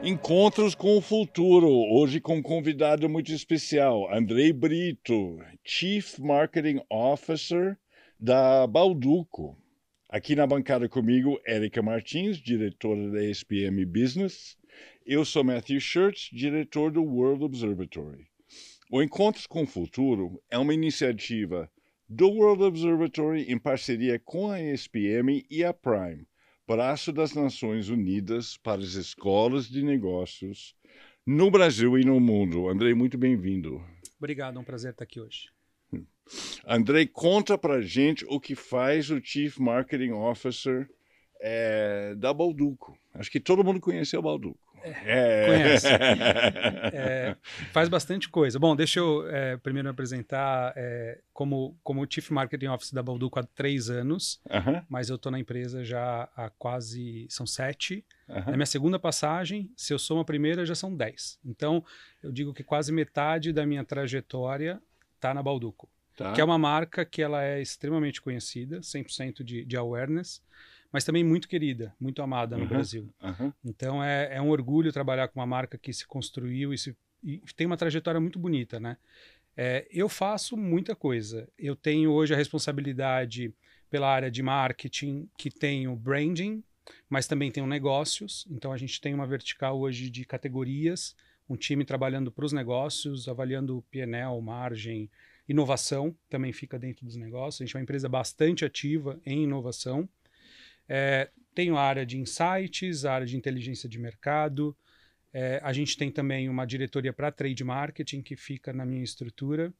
Encontros com o Futuro, hoje com um convidado muito especial, Andrei Brito, Chief Marketing Officer da Balduco. Aqui na bancada comigo, Érica Martins, diretora da SPM Business. Eu sou Matthew Schurtz, diretor do World Observatory. O Encontros com o Futuro é uma iniciativa do World Observatory em parceria com a SPM e a Prime, Braço das Nações Unidas para as Escolas de Negócios no Brasil e no mundo. Andrei, muito bem-vindo. Obrigado, é um prazer estar aqui hoje. Andrei, conta pra gente o que faz o Chief Marketing Officer da Balduco. Acho que todo mundo conhece a Balduco. Conhece. Faz bastante coisa. Bom, deixa eu primeiro me apresentar como Chief Marketing Officer da Balduco há 3 anos, mas eu estou na empresa já há quase, são 7. Na minha segunda passagem, se eu sou uma primeira, já são 10. Então, eu digo que quase metade da minha trajetória está na Balduco, que é uma marca que ela é extremamente conhecida, 100% de awareness, mas também muito querida, muito amada no Brasil. Então é um orgulho trabalhar com uma marca que se construiu e tem uma trajetória muito bonita, né? Eu faço muita coisa. Eu tenho hoje a responsabilidade pela área de marketing, que tenho branding, mas também tenho negócios. Então a gente tem uma vertical hoje de categorias, um time trabalhando para os negócios, avaliando P&L, margem, inovação também fica dentro dos negócios. A gente é uma empresa bastante ativa em inovação. Tenho a área de insights, a área de inteligência de mercado. A gente tem também uma diretoria para trade marketing que fica na minha estrutura,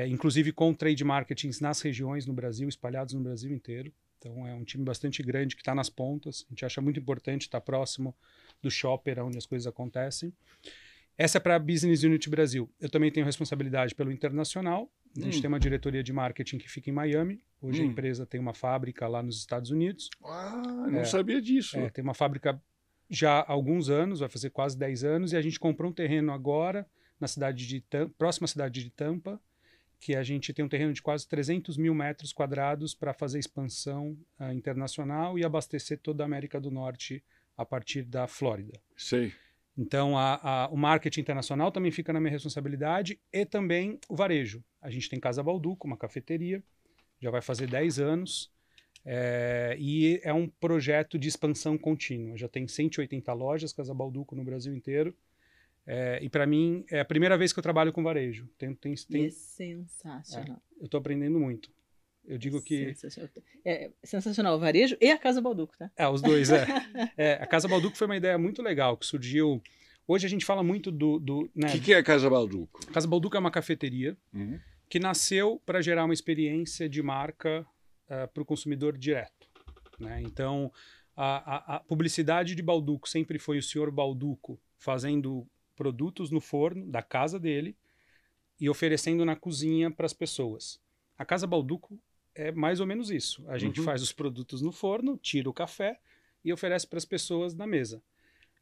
inclusive com trade marketings nas regiões no Brasil, espalhados no Brasil inteiro. Então é um time bastante grande que está nas pontas. A gente acha muito importante estar próximo do shopper, onde as coisas acontecem. Essa é para a Business Unit Brasil. Eu também tenho responsabilidade pelo internacional. A gente tem uma diretoria de marketing que fica em Miami. Hoje a empresa tem uma fábrica lá nos Estados Unidos. Não sabia disso. Tem uma fábrica já há alguns anos, vai fazer quase 10 anos, e a gente comprou um terreno agora na próxima cidade de Tampa, que a gente tem um terreno de quase 300 mil metros quadrados para fazer expansão internacional e abastecer toda a América do Norte a partir da Flórida. Sei. Então, o marketing internacional também fica na minha responsabilidade e também o varejo. A gente tem Casa Balduco, uma cafeteria, já vai fazer 10 anos, e é um projeto de expansão contínua. Já tem 180 lojas Casa Balduco no Brasil inteiro, e para mim é a primeira vez que eu trabalho com varejo. É sensacional. Eu estou aprendendo muito. Eu digo que... É sensacional o varejo e a Casa Balduco, tá? Os dois, a Casa Balduco foi uma ideia muito legal, que surgiu... Hoje a gente fala muito do né? O que é a Casa Balduco? A Casa Balduco é uma cafeteria que nasceu para gerar uma experiência de marca para o consumidor direto, né? Então, a publicidade de Balduco sempre foi o senhor Balduco fazendo produtos no forno da casa dele e oferecendo na cozinha para as pessoas. A Casa Balduco é mais ou menos isso. A gente faz os produtos no forno, tira o café e oferece para as pessoas na mesa.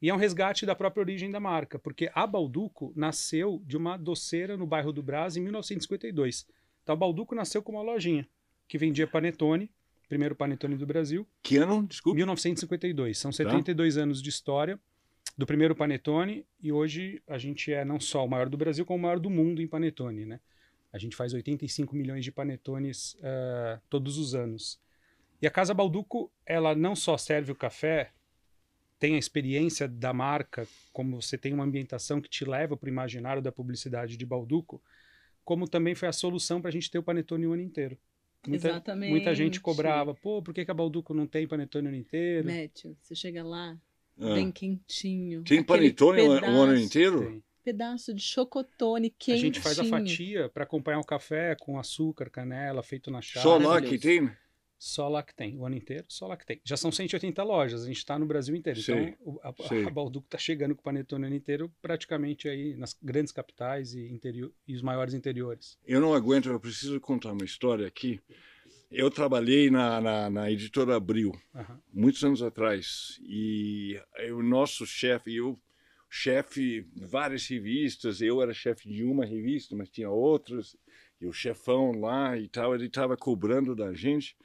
E é um resgate da própria origem da marca, porque a Balduco nasceu de uma doceira no bairro do Brás em 1952. Então a Balduco nasceu como uma lojinha que vendia panetone, primeiro panetone do Brasil. Que ano? Desculpa. 1952. São 72 anos de história do primeiro panetone, e hoje a gente é não só o maior do Brasil, como o maior do mundo em panetone, né? A gente faz 85 milhões de panetones todos os anos. E a Casa Balduco, ela não só serve o café, tem a experiência da marca, como você tem uma ambientação que te leva para o imaginário da publicidade de Balduco, como também foi a solução para a gente ter o panetone o ano inteiro. Exatamente. Muita gente cobrava, por que a Balduco não tem panetone o ano inteiro? Matthew, você chega lá, bem quentinho. Tem panetone o ano inteiro? Tem. Pedaço de chocotone quentinho. A gente faz a fatia para acompanhar o café com açúcar, canela, feito na chave. Só lá que tem? Só lá que tem. O ano inteiro, só lá que tem. Já são 180 lojas, a gente está no Brasil inteiro. Então, a Balduco está chegando com o panetone o ano inteiro praticamente aí nas grandes capitais e os maiores interiores. Eu não aguento, eu preciso contar uma história aqui. Eu trabalhei na editora Abril, muitos anos atrás, e o nosso chefe, chefe de várias revistas, eu era chefe de uma revista, mas tinha outras, e o chefão lá e tal, ele estava cobrando da gente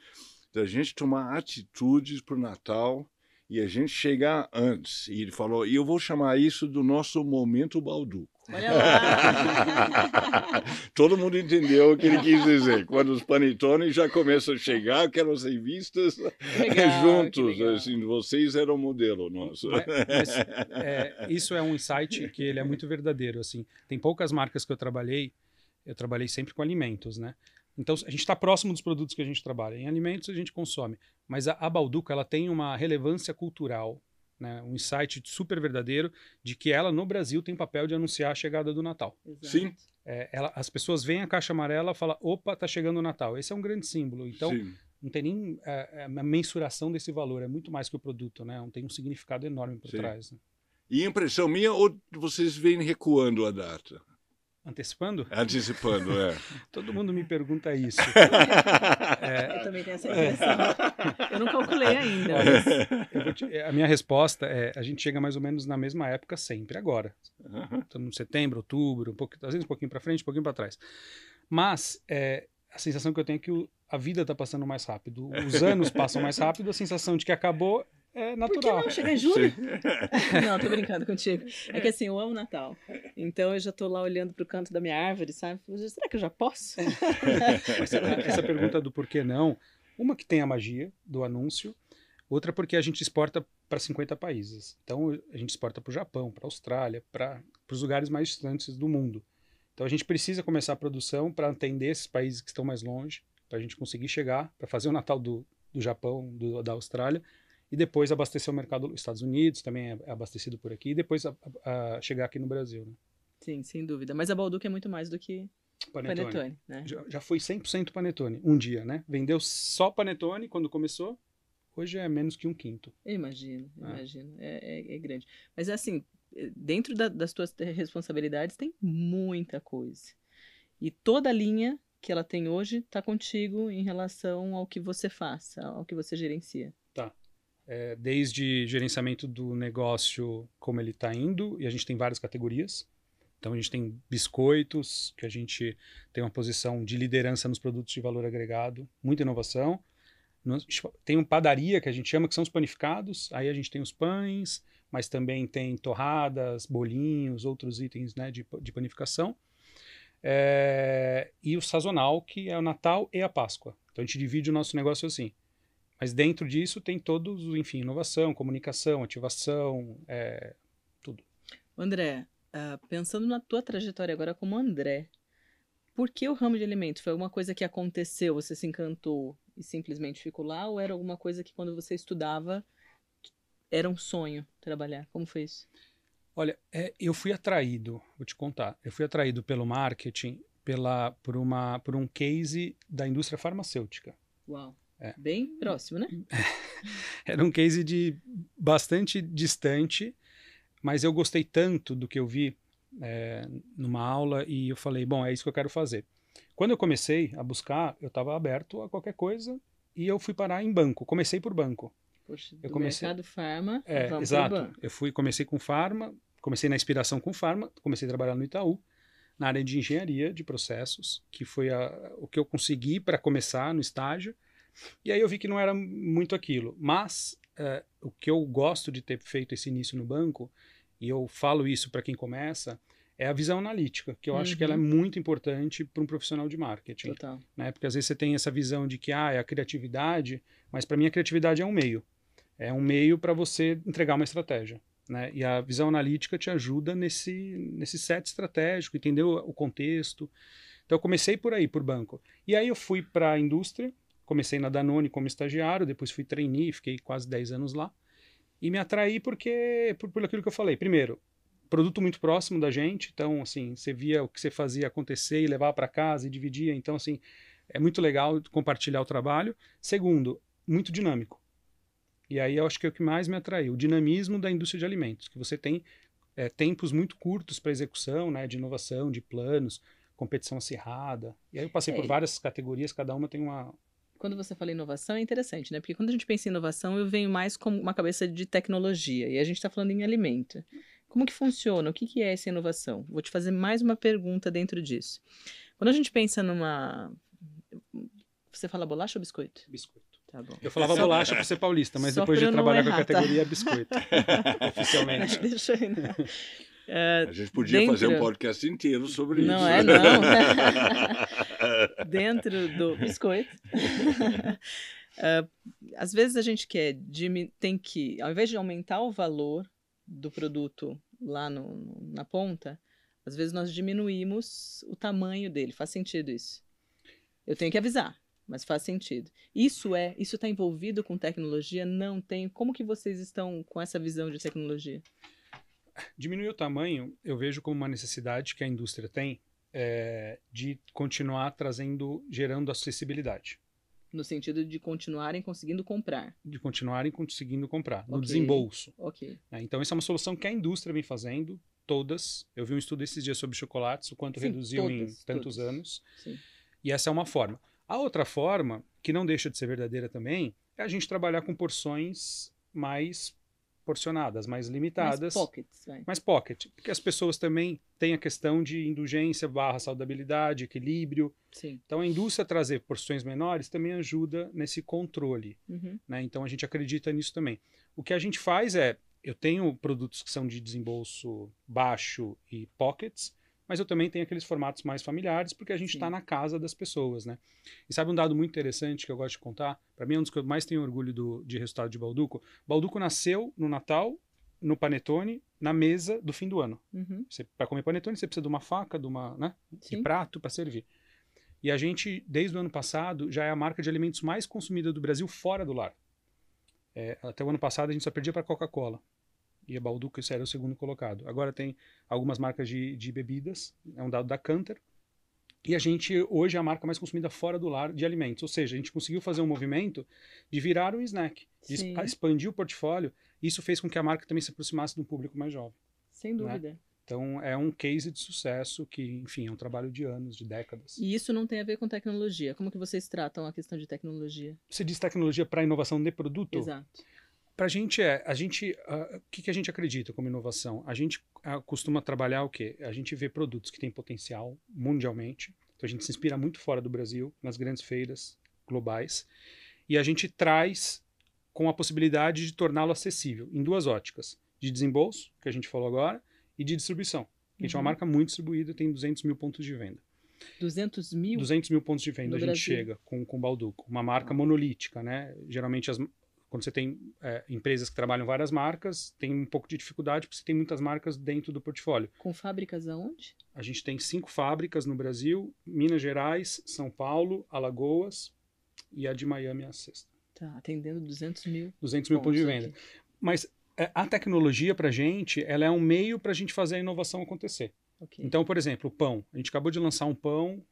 tomar atitudes para o Natal e a gente chegar antes. E ele falou, e eu vou chamar isso do nosso momento Balduco. Olha lá! Todo mundo entendeu o que ele quis dizer. Quando os panetones já começam a chegar, aquelas revistas juntos, assim, vocês eram o modelo nosso. Isso é um insight que ele é muito verdadeiro. Assim. Tem poucas marcas que eu trabalhei sempre com alimentos, né? Então, a gente está próximo dos produtos que a gente trabalha. Em alimentos, a gente consome. Mas a Balduco, ela tem uma relevância cultural, né? Um insight super verdadeiro de que ela, no Brasil, tem papel de anunciar a chegada do Natal. Exato. Sim. As pessoas veem a caixa amarela e falam, opa, tá chegando o Natal. Esse é um grande símbolo. Então, Sim. não tem nem a mensuração desse valor. É muito mais que o produto, né? Tem um significado enorme por trás. Né? E impressão minha, ou vocês vêm recuando a data? Antecipando? Antecipando, Todo mundo me pergunta isso. Eu também tenho essa impressão. Eu não calculei ainda. A minha resposta é, a gente chega mais ou menos na mesma época sempre, agora. Estamos em setembro, outubro, às vezes um pouquinho para frente, um pouquinho para trás. Mas a sensação que eu tenho é que a vida está passando mais rápido. Os anos passam mais rápido, a sensação de que acabou é natural. Por que não? Chega em julho? Não, tô brincando contigo. É que assim, eu amo Natal. Então eu já tô lá olhando pro canto da minha árvore, sabe? Será que eu já posso? Essa pergunta do porquê não, uma que tem a magia do anúncio, outra porque a gente exporta para 50 países. Então a gente exporta para o Japão, para a Austrália, para os lugares mais distantes do mundo. Então a gente precisa começar a produção para atender esses países que estão mais longe, para a gente conseguir chegar, para fazer o Natal do Japão, da Austrália, e depois abastecer o mercado dos Estados Unidos, também é abastecido por aqui, e depois chegar aqui no Brasil. Né? Sim, sem dúvida. Mas a Balduco é muito mais do que panetone, né? Já foi 100% panetone, um dia, né? Vendeu só panetone quando começou, hoje é menos que um quinto. Eu imagino. É grande. Mas assim, dentro das tuas responsabilidades tem muita coisa. E toda a linha que ela tem hoje está contigo em relação ao que você faz, ao que você gerencia. Tá. Desde gerenciamento do negócio, como ele está indo, e a gente tem várias categorias. Então a gente tem biscoitos, que a gente tem uma posição de liderança nos produtos de valor agregado, muita inovação. Tem uma padaria que a gente chama, que são os panificados, aí a gente tem os pães, mas também tem torradas, bolinhos, outros itens, né, de panificação. E o sazonal, que é o Natal e a Páscoa. Então a gente divide o nosso negócio assim. Mas dentro disso tem todos, enfim, inovação, comunicação, ativação, tudo. André, pensando na tua trajetória agora como André, por que o ramo de alimentos? Foi alguma coisa que aconteceu, você se encantou e simplesmente ficou lá? Ou era alguma coisa que quando você estudava era um sonho trabalhar? Como foi isso? Olha, eu fui atraído, vou te contar, eu fui atraído pelo marketing, por um case da indústria farmacêutica. Uau, bem próximo, né? Era um case de bastante distante, mas eu gostei tanto do que eu vi numa aula e eu falei, bom, é isso que eu quero fazer. Quando eu comecei a buscar, eu estava aberto a qualquer coisa e eu fui parar em banco. Comecei por banco. Poxa, do mercado farma, vamos exato. pro banco. Comecei com farma, comecei na inspiração com farma, comecei a trabalhar no Itaú, na área de engenharia de processos, que foi o que eu consegui para começar no estágio. E aí eu vi que não era muito aquilo. Mas o que eu gosto de ter feito esse início no banco, e eu falo isso para quem começa, é a visão analítica, que eu acho que ela é muito importante para um profissional de marketing. Total. Né? Porque às vezes você tem essa visão de que é a criatividade, mas para mim a criatividade é um meio. É um meio para você entregar uma estratégia. Né? E a visão analítica te ajuda nesse set estratégico, entender o contexto. Então eu comecei por aí, por banco. E aí eu fui para a indústria, comecei na Danone como estagiário, depois fui trainee, fiquei quase 10 anos lá. E me atraí por aquilo que eu falei. Primeiro, produto muito próximo da gente, então assim, você via o que você fazia acontecer e levava para casa e dividia, então assim, é muito legal compartilhar o trabalho. Segundo, muito dinâmico. E aí eu acho que é o que mais me atraiu, o dinamismo da indústria de alimentos, que você tem tempos muito curtos para execução, né, de inovação, de planos, competição acirrada. E aí eu passei por várias categorias, cada uma tem uma... Quando você fala inovação é interessante, né? Porque quando a gente pensa em inovação, eu venho mais com uma cabeça de tecnologia, e a gente está falando em alimento. Como que funciona? O que é essa inovação? Vou te fazer mais uma pergunta dentro disso. Quando a gente pensa numa... Você fala bolacha ou biscoito? Biscoito. Tá bom. Eu falava bolacha por ser paulista, mas Só depois de pra eu não trabalhar com a errar, tá? categoria biscoito, oficialmente. Deixa eu ir, né? A gente podia fazer um podcast inteiro sobre isso. Não é, não. Dentro do biscoito. Às vezes a gente tem que, ao invés de aumentar o valor do produto lá na ponta, às vezes nós diminuímos o tamanho dele. Faz sentido isso? Eu tenho que avisar, mas faz sentido. Isso está envolvido com tecnologia? Não tem. Como que vocês estão com essa visão de tecnologia? Diminuir o tamanho, eu vejo como uma necessidade que a indústria tem de continuar gerando acessibilidade. No sentido de continuarem conseguindo comprar. De continuarem conseguindo comprar, no Ok. desembolso. Ok. Então, essa é uma solução que a indústria vem fazendo, todas. Eu vi um estudo esses dias sobre chocolates, o quanto Sim, reduziu em tantos anos. Sim. E essa é uma forma. A outra forma, que não deixa de ser verdadeira também, é a gente trabalhar com porções mais porcionadas, mais limitadas. Mais pockets, vai. Mais pocket. Porque as pessoas também têm a questão de indulgência / saudabilidade, equilíbrio. Sim. Então, a indústria trazer porções menores também ajuda nesse controle. Uhum. Né? Então, a gente acredita nisso também. O que a gente faz eu tenho produtos que são de desembolso baixo e pockets, mas eu também tenho aqueles formatos mais familiares, porque a gente está na casa das pessoas, né? E sabe um dado muito interessante que eu gosto de contar? Para mim é um dos que eu mais tenho orgulho de resultado de Balduco. Balduco nasceu no Natal, no Panetone, na mesa do fim do ano. Uhum. Para comer Panetone, você precisa de uma faca, de prato para servir. E a gente, desde o ano passado, já é a marca de alimentos mais consumida do Brasil fora do lar. Até o ano passado a gente só perdia para Coca-Cola. E a Balduco, isso era o segundo colocado. Agora tem algumas marcas de bebidas, é um dado da Kantar. E a gente, hoje, é a marca mais consumida fora do lar de alimentos. Ou seja, a gente conseguiu fazer um movimento de virar um snack, de expandir o portfólio. Isso fez com que a marca também se aproximasse de um público mais jovem. Sem dúvida. Né? Então, é um case de sucesso que, enfim, é um trabalho de anos, de décadas. E isso não tem a ver com tecnologia. Como que vocês tratam a questão de tecnologia? Você diz tecnologia para inovação de produto? Exato. Para a gente o que a gente acredita como inovação? A gente costuma trabalhar o quê? A gente vê produtos que têm potencial mundialmente, então a gente se inspira muito fora do Brasil, nas grandes feiras globais, e a gente traz com a possibilidade de torná-lo acessível, em duas óticas, de desembolso, que a gente falou agora, e de distribuição. A gente é uma marca muito distribuída, tem 200 mil pontos de venda. 200 mil? 200 mil pontos de venda no a gente Brasil. chega com o Balduco, uma marca monolítica, né? Geralmente quando você tem empresas que trabalham várias marcas, tem um pouco de dificuldade porque você tem muitas marcas dentro do portfólio. Com fábricas aonde? A gente tem 5 fábricas no Brasil, Minas Gerais, São Paulo, Alagoas e a de Miami é a 6ª. Tá, atendendo 200 mil. 200 mil pontos de venda. Aqui. Mas a tecnologia para a gente, ela é um meio para a gente fazer a inovação acontecer. Okay. Então, por exemplo, o pão. A gente acabou de lançar um pão,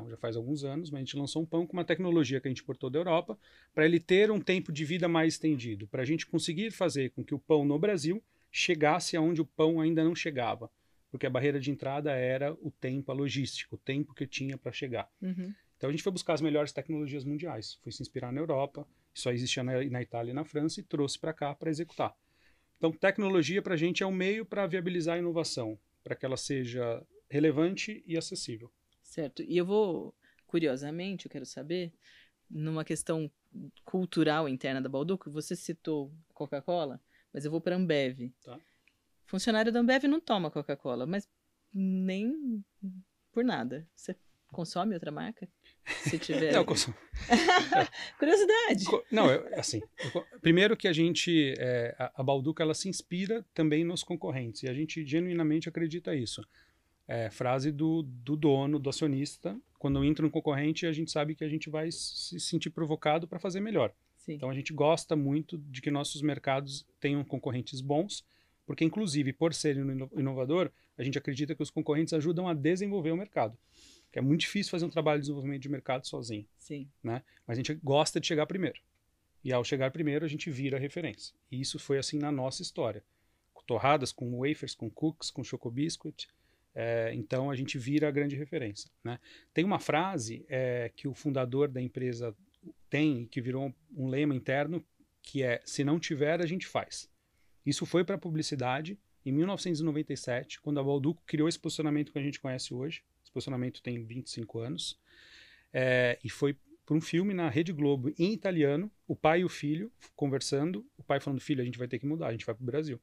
já faz alguns anos, mas a gente lançou um pão com uma tecnologia que a gente importou da Europa para ele ter um tempo de vida mais estendido, para a gente conseguir fazer com que o pão no Brasil chegasse aonde o pão ainda não chegava, porque a barreira de entrada era o tempo, a logística, o tempo que tinha para chegar. Uhum. Então a gente foi buscar as melhores tecnologias mundiais, foi se inspirar na Europa, só existia na Itália e na França e trouxe para cá para executar. Então tecnologia para a gente é um meio para viabilizar a inovação, para que ela seja relevante e acessível. Certo. E eu vou, curiosamente, eu quero saber, numa questão cultural interna da Balduco, você citou Coca-Cola, mas eu vou para a Ambev. Tá. Funcionário da Ambev não toma Coca-Cola, mas nem por nada. Você consome outra marca? Se tiver... Não, eu consumo. Curiosidade. Não, primeiro que a gente, a Balduco, ela se inspira também nos concorrentes, e a gente genuinamente acredita isso. Frase do dono, do acionista, quando entra um concorrente, a gente sabe que a gente vai se sentir provocado para fazer melhor. Sim. Então a gente gosta muito de que nossos mercados tenham concorrentes bons, porque inclusive por ser inovador, a gente acredita que os concorrentes ajudam a desenvolver o mercado. Que é muito difícil fazer um trabalho de desenvolvimento de mercado sozinho. Sim. Né? Mas a gente gosta de chegar primeiro. E ao chegar primeiro, a gente vira referência. E isso foi assim na nossa história. Com torradas, com wafers, com cookies, com chocobiscuit. Então a gente vira a grande referência. Né? Tem uma frase que o fundador da empresa tem, que virou um lema interno, que é: se não tiver, a gente faz. Isso foi para a publicidade em 1997, quando a Balduco criou esse posicionamento que a gente conhece hoje. Esse posicionamento tem 25 anos. E foi por um filme na Rede Globo em italiano, o pai e o filho conversando, o pai falando, filho, a gente vai ter que mudar, a gente vai pro Brasil.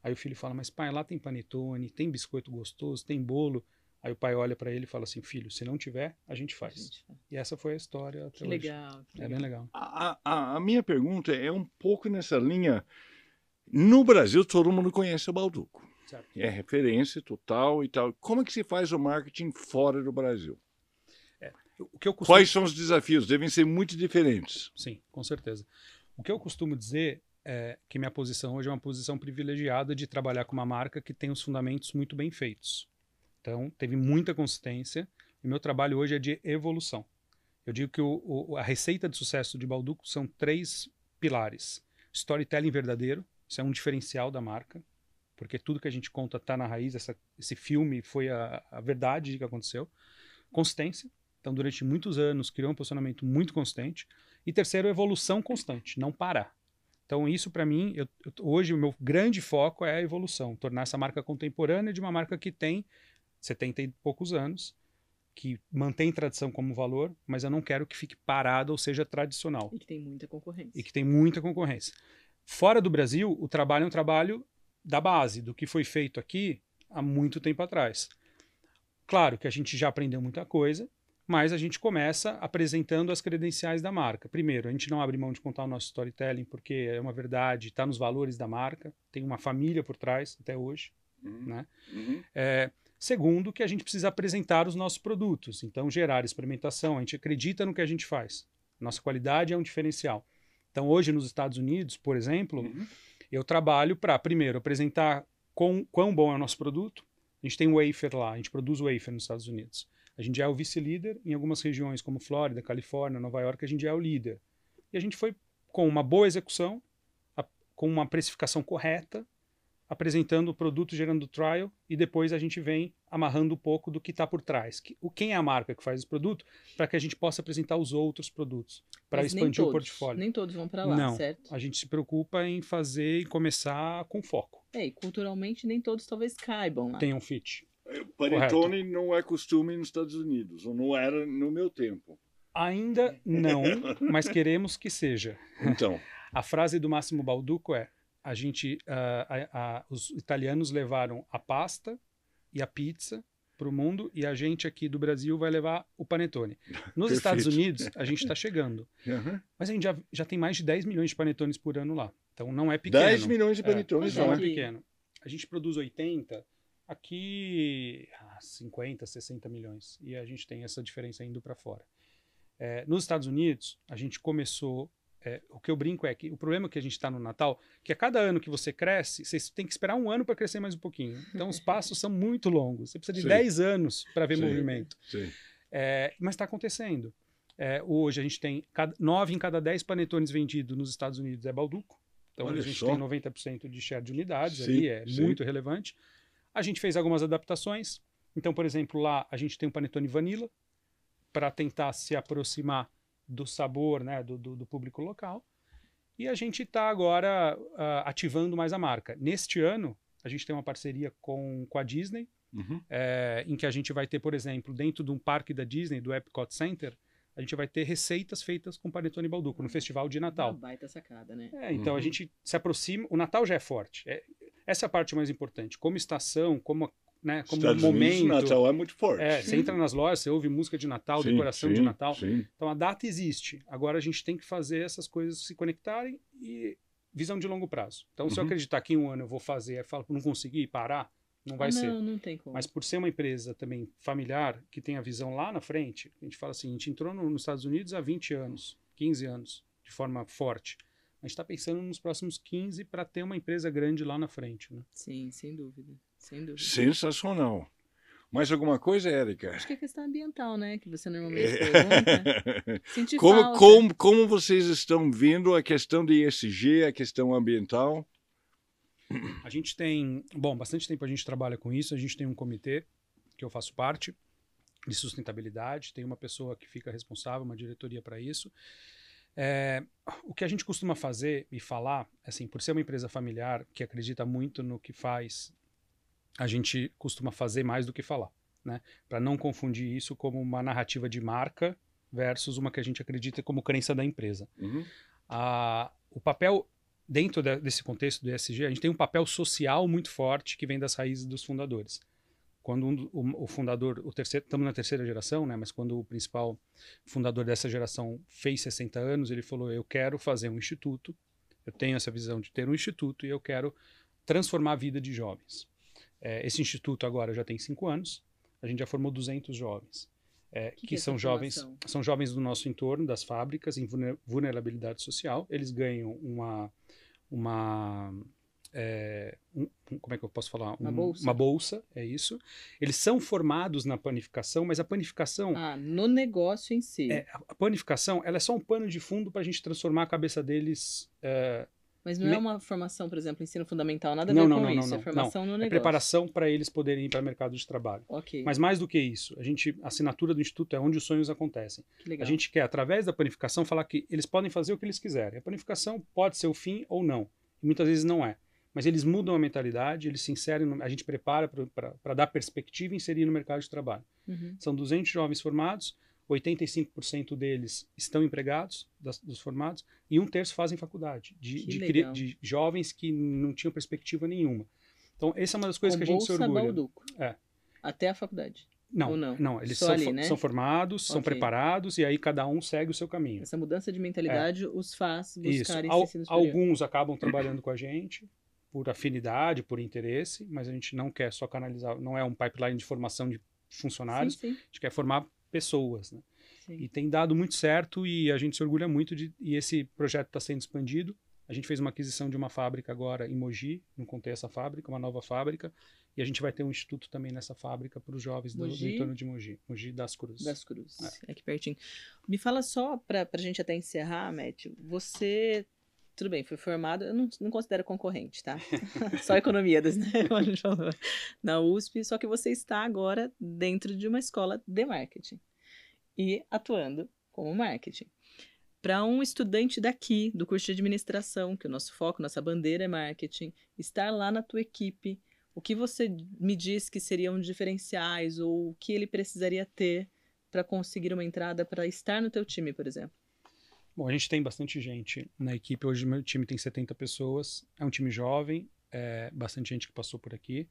Aí o filho fala, mas pai, lá tem panetone, tem biscoito gostoso, tem bolo. Aí o pai olha para ele e fala assim, filho, se não tiver, a gente faz. E essa foi a história até hoje. Legal. É bem legal. A minha pergunta é um pouco nessa linha. No Brasil, todo mundo conhece o Bauducco. Certo. É referência total e tal. Como é que se faz o marketing fora do Brasil? O que eu costumo... Quais são os desafios? Devem ser muito diferentes. Sim, com certeza. O que eu costumo dizer é que minha posição hoje é uma posição privilegiada de trabalhar com uma marca que tem os fundamentos muito bem feitos. Então, teve muita consistência e meu trabalho hoje é de evolução. Eu digo que a receita de sucesso de Bauducco são 3 pilares. Storytelling verdadeiro, isso é um diferencial da marca, porque tudo que a gente conta está na raiz, esse filme foi a verdade que aconteceu. Consistência, então durante muitos anos criou um posicionamento muito consistente. E terceiro, evolução constante, não parar. Então isso para mim, hoje o meu grande foco é a evolução, tornar essa marca contemporânea de uma marca que tem 70 e poucos anos, que mantém tradição como valor, mas eu não quero que fique parado ou seja tradicional. E que tem muita concorrência. Fora do Brasil, o trabalho é um trabalho da base, do que foi feito aqui há muito tempo atrás. Claro que a gente já aprendeu muita coisa, mas a gente começa apresentando as credenciais da marca. Primeiro, a gente não abre mão de contar o nosso storytelling, porque é uma verdade, está nos valores da marca, tem uma família por trás até hoje. Né? Segundo, que a gente precisa apresentar os nossos produtos, então gerar experimentação, a gente acredita no que a gente faz. Nossa qualidade é um diferencial. Então hoje nos Estados Unidos, por exemplo, eu trabalho para, primeiro, apresentar quão bom é o nosso produto. A gente tem wafer lá, a gente produz wafer nos Estados Unidos. A gente já é o vice-líder em algumas regiões como Flórida, Califórnia, Nova York, a gente já é o líder. E a gente foi com uma boa execução, com uma precificação correta, apresentando o produto, gerando trial, e depois a gente vem amarrando um pouco do que está por trás. Quem é a marca que faz esse produto, para que a gente possa apresentar os outros produtos, para expandir o portfólio. Nem todos vão para lá, não, certo? A gente se preocupa em fazer e começar com foco. E culturalmente nem todos talvez caibam lá. Tem um fit. Panetone não é costume nos Estados Unidos, ou não era no meu tempo. Ainda não, mas queremos que seja. Então. A frase do Massimo Bauducco é: os italianos levaram a pasta e a pizza para o mundo e a gente aqui do Brasil vai levar o panetone. Nos Estados Unidos, a gente está chegando. Mas a gente já tem mais de 10 milhões de panetones por ano lá. Então não é pequeno. 10 milhões de panetones não é pequeno. A gente produz 80, aqui 50, 60 milhões. E a gente tem essa diferença indo para fora. Nos Estados Unidos, a gente começou... o que eu brinco é que o problema que a gente está no Natal, que a cada ano que você cresce, você tem que esperar um ano para crescer mais um pouquinho. Então os passos são muito longos. Você precisa de 10 anos para ver movimento. Mas está acontecendo. Hoje a gente tem 9 em cada 10 panetones vendidos nos Estados Unidos é Bauducco. Então a gente tem 90% de share de unidades, ali muito relevante. A gente fez algumas adaptações. Então, por exemplo, lá a gente tem um panetone vanilla para tentar se aproximar do sabor, né, do público local. E a gente está agora ativando mais a marca. Neste ano, a gente tem uma parceria com a Disney, em que a gente vai ter, por exemplo, dentro de um parque da Disney, do Epcot Center, a gente vai ter receitas feitas com panetone Bauducco no Festival de Natal. Uma baita sacada, né? Então a gente se aproxima, o Natal já é forte. Essa é a parte mais importante. Como estação, como Estados momento. Unidos, Natal é muito forte. Você entra nas lojas, você ouve música de Natal, decoração de Natal. Então a data existe. Agora a gente tem que fazer essas coisas se conectarem e visão de longo prazo. Então se eu acreditar que em um ano eu vou fazer, não conseguir parar, não vai ser. Não tem como. Mas por ser uma empresa também familiar, que tem a visão lá na frente, a gente fala assim, a gente entrou nos Estados Unidos há 20 anos, 15 anos, de forma forte. A gente está pensando nos próximos 15 para ter uma empresa grande lá na frente. Né? Sim, sem dúvida. Sensacional. Mais alguma coisa, Érica? Acho que é questão ambiental, né? Que você normalmente pergunta. Senti como vocês estão vendo a questão de ESG, a questão ambiental? A gente tem... Bom, bastante tempo a gente trabalha com isso. A gente tem um comitê, que eu faço parte, de sustentabilidade. Tem uma pessoa que fica responsável, uma diretoria para isso. O que a gente costuma fazer e falar, assim, por ser uma empresa familiar que acredita muito no que faz, a gente costuma fazer mais do que falar, né? Para não confundir isso como uma narrativa de marca, versus uma que a gente acredita como crença da empresa. O papel, dentro desse contexto do ESG, a gente tem um papel social muito forte que vem das raízes dos fundadores. Quando o fundador, estamos na terceira geração, né, mas quando o principal fundador dessa geração fez 60 anos, ele falou, eu quero fazer um instituto, eu tenho essa visão de ter um instituto e eu quero transformar a vida de jovens. Esse instituto agora já tem 5 anos, a gente já formou 200 jovens, que são jovens, são jovens do nosso entorno, das fábricas, em vulnerabilidade social. Eles ganham como é que eu posso falar? Uma bolsa, é isso. Eles são formados na panificação, mas a panificação... no negócio em si. A panificação, ela é só um pano de fundo para a gente transformar a cabeça deles... Mas não é uma formação, por exemplo, ensino fundamental, nada a ver com isso, é formação no negócio. É preparação para eles poderem ir para o mercado de trabalho. Okay. Mas mais do que isso, a assinatura do Instituto é onde os sonhos acontecem. Que legal. A gente quer, através da panificação, falar que eles podem fazer o que eles quiserem. A panificação pode ser o fim ou não, e muitas vezes não é. Mas eles mudam a mentalidade, eles se inserem, a gente prepara para dar perspectiva e inserir no mercado de trabalho. São 200 jovens formados, 85% deles estão empregados, dos formados, e 1/3 fazem faculdade, de jovens que não tinham perspectiva nenhuma. Então, essa é uma das coisas que a gente se orgulha. Balduco. Até a faculdade? Não, eles são formados, são preparados, e aí cada um segue o seu caminho. Essa mudança de mentalidade os faz buscarem esse ensino superior. Alguns acabam trabalhando com a gente, por afinidade, por interesse, mas a gente não quer só canalizar, não é um pipeline de formação de funcionários, a gente quer formar pessoas, né? E tem dado muito certo e a gente se orgulha muito e esse projeto está sendo expandido. A gente fez uma aquisição de uma fábrica agora em Mogi, não contei essa fábrica, uma nova fábrica, e a gente vai ter um instituto também nessa fábrica para os jovens do entorno de Mogi das Cruzes. Das Cruzes, aqui pertinho. Me fala só, para a gente até encerrar, Matt, você... Tudo bem, foi formado, eu não considero concorrente, tá? Só economias, né? Como a gente falou, na USP, só que você está agora dentro de uma escola de marketing e atuando como marketing. Para um estudante daqui, do curso de administração, que o nosso foco, nossa bandeira é marketing, estar lá na tua equipe, o que você me diz que seriam diferenciais ou o que ele precisaria ter para conseguir uma entrada para estar no teu time, por exemplo? Bom, a gente tem bastante gente na equipe. Hoje meu time tem 70 pessoas. É um time jovem, bastante gente que passou por aqui.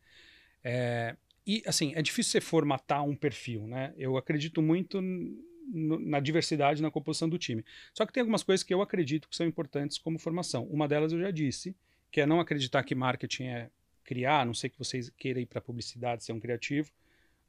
E, assim, é difícil você formatar um perfil, né? Eu acredito muito na diversidade na composição do time. Só que tem algumas coisas que eu acredito que são importantes como formação. Uma delas eu já disse, que é não acreditar que marketing é criar, a não sei que vocês queiram ir para publicidade, ser um criativo,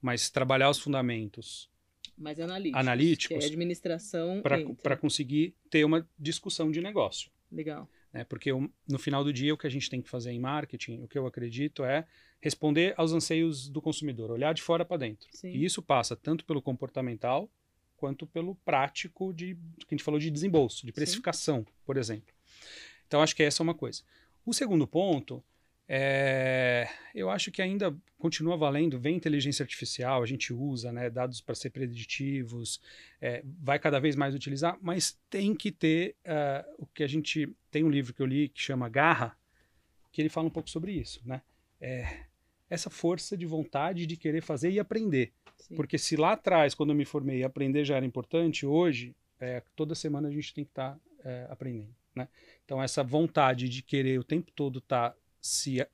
mas trabalhar os fundamentos mais analíticos, que é administração para conseguir ter uma discussão de negócio. Legal. Porque no final do dia o que a gente tem que fazer em marketing, o que eu acredito é responder aos anseios do consumidor, olhar de fora para dentro. Sim. E isso passa tanto pelo comportamental quanto pelo prático que a gente falou de desembolso, de precificação, sim, por exemplo. Então acho que essa é uma coisa. O segundo ponto eu acho que ainda continua valendo, vem inteligência artificial, a gente usa, né, dados para ser preditivos, vai cada vez mais utilizar, mas tem que ter o que a gente... Tem um livro que eu li que chama Garra, que ele fala um pouco sobre isso, né? Essa força de vontade de querer fazer e aprender. Sim. Porque se lá atrás, quando eu me formei, aprender já era importante, hoje, toda semana a gente tem que estar aprendendo, né? Então essa vontade de querer o tempo todo estar se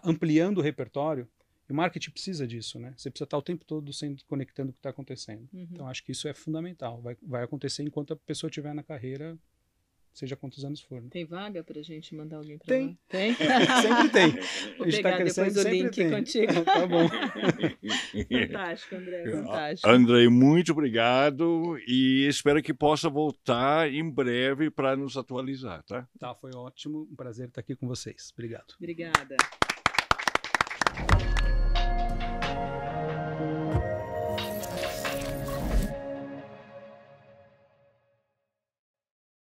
ampliando o repertório, e o marketing precisa disso, né? Você precisa estar o tempo todo se conectando com o que está acontecendo. Uhum. Então, acho que isso é fundamental. Vai acontecer enquanto a pessoa estiver na carreira, seja quantos anos for. Né? Tem vaga para a gente mandar alguém para lá? Tem? Sempre tem. Vou pegar depois o link tem. Contigo. Tá bom. Fantástico, André, fantástico. André, muito obrigado e espero que possa voltar em breve para nos atualizar, tá? Tá, foi ótimo. Um prazer estar aqui com vocês. Obrigado. Obrigada.